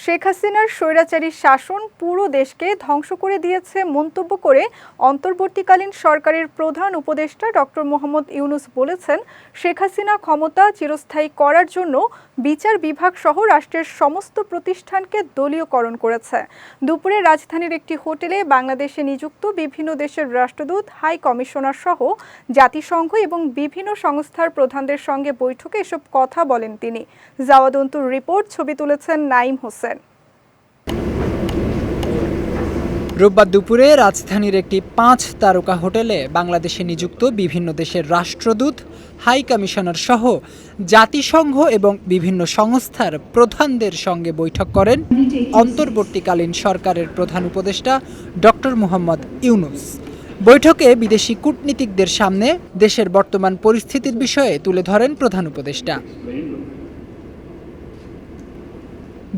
শেখ হাসিনার স্বৈরাচারী শাসন পুরো দেশকে ধ্বংস করে দিয়েছে মন্তব্য করে অন্তর্বর্তীকালীন সরকারের প্রধান উপদেষ্টা ডক্টর মোহাম্মদ ইউনূস বলেছেন, শেখ হাসিনা ক্ষমতা চিরস্থায়ী করার জন্য বিচার বিভাগ সহ রাষ্ট্রের সমস্ত প্রতিষ্ঠানকে দলীয়করণ করেছে। দুপুরে রাজধানীর একটি হোটেলে বাংলাদেশে নিযুক্ত বিভিন্ন দেশের রাষ্ট্রদূত, হাই কমিশনার সহ জাতিসংঘ এবং বিভিন্ন সংস্থার প্রধানদের সঙ্গে বৈঠকে এসব কথা বলেন তিনি। জাওয়াদন্তুর রিপোর্ট, ছবি তুলেছেন নাইম হোসেন। রোববার দুপুরে রাজধানীর একটি 5 তারকা হোটেলে বাংলাদেশে নিযুক্ত বিভিন্ন দেশের রাষ্ট্রদূত, হাই কমিশনার সহ জাতিসংঘ এবং বিভিন্ন সংস্থার প্রধানদের সঙ্গে বৈঠক করেন অন্তর্বর্তীকালীন সরকারের প্রধান উপদেষ্টা ডক্টর মোহাম্মদ ইউনূস। বৈঠকে বিদেশি কূটনীতিকদের সামনে দেশের বর্তমান পরিস্থিতির বিষয়ে তুলে ধরেন প্রধান উপদেষ্টা।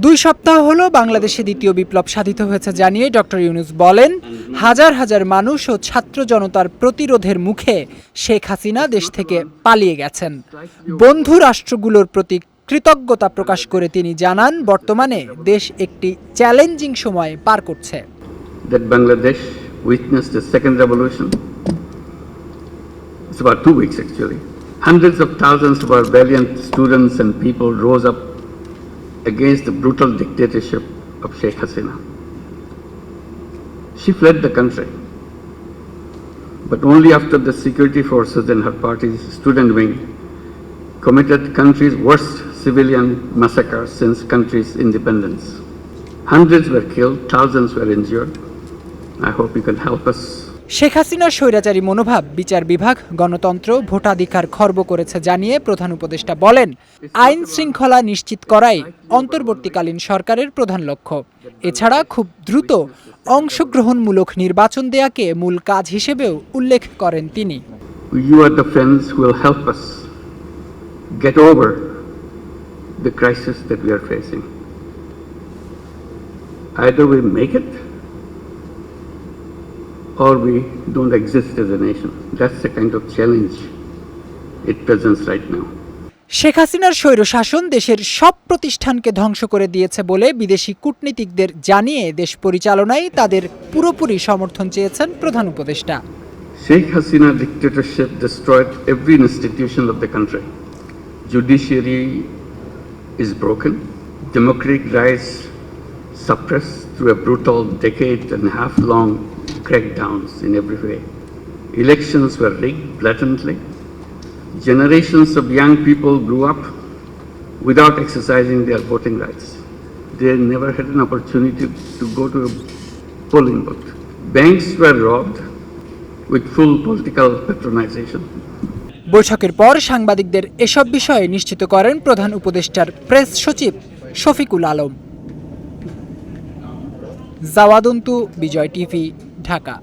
2 সপ্তাহ হলো বাংলাদেশে দ্বিতীয় বিপ্লব সাধিত হয়েছে জানিয়ে ডক্টর ইউনূস বলেন, হাজার হাজার মানুষ ও ছাত্র জনতার প্রতিরোধের মুখে শেখ হাসিনা দেশ থেকে পালিয়ে গেছেন। বন্ধু রাষ্ট্রগুলোর প্রতি কৃতজ্ঞতা প্রকাশ করে তিনি জানান, বর্তমানে দেশ একটি চ্যালেঞ্জিং সময় পার করছে। Bangladesh witnessed the second revolution. It's about 2 weeks actually. Hundreds of thousands of our valiant students and people rose up against the brutal dictatorship of Sheikh Hasina. She fled the country, but only after the security forces and her party's student wing committed country's worst civilian massacre since country's independence. Hundreds were killed, thousands were injured. I hope you can help us. Sheikh হাসিনার স্বৈরাচারী মনোভাব বিচার বিভাগ, গণতন্ত্র, ভোটাধিকার খর্ব করেছে জানিয়ে প্রধান উপদেষ্টা বলেন, আইন শৃঙ্খলা নিশ্চিত করাই অন্তর্বর্তীকালীন সরকারের প্রধান লক্ষ্য। এছাড়া খুব দ্রুত অংশগ্রহণমূলক নির্বাচন দেয়াকে মূল কাজ হিসেবেও উল্লেখ করেন তিনি। You are the friends who will help us get over the crisis that we are facing. Either we make it or we don't exist as a nation. That's the kind of challenge it presents right now. Sheikh হাসিনার স্বৈরশাসন দেশের সব প্রতিষ্ঠানকে ধ্বংস করে দিয়েছে বলে বিদেশি কূটনীতিকদের জানিয়ে দেশ পরিচালনায় তাদের পুরোপুরি সমর্থন চেয়েছেন প্রধান উপদেষ্টা। Sheikh Hasina dictatorship destroyed every institution of the country. Judiciary is broken. Democratic rights suppressed through a brutal decade-and-a-half-long crackdowns in every way. Elections were rigged blatantly. Generations of young people grew up without exercising their voting rights. They never had an opportunity to go to a polling booth. Banks were robbed with full political patronization. বৈঠকের পর সাংবাদিকদের এসব বিষয়ে নিশ্চিত করেন প্রধান উপদেষ্টার press সচিব শফিকুল আলম। জাওয়াদন্তু, বিজয় টিভি, ঢাকা।